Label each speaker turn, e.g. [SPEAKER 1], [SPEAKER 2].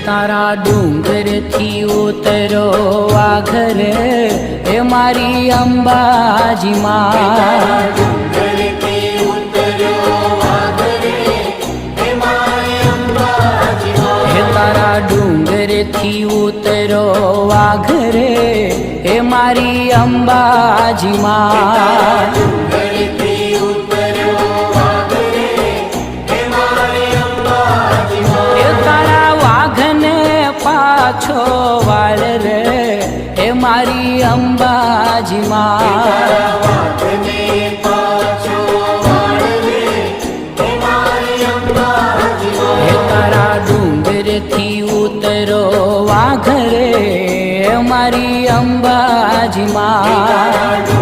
[SPEAKER 1] तारा डूंगर थी उतरो वाघर हे मारी अंबाजी मां हे तारा डूंगर थी उतरो वाघर हे मारी अंबाजी मां पाछो वाल रे हे मारी अंबाजी मां हे तारा डूंगर थी उतरो वाघरे हे मारी अंबाजी मां।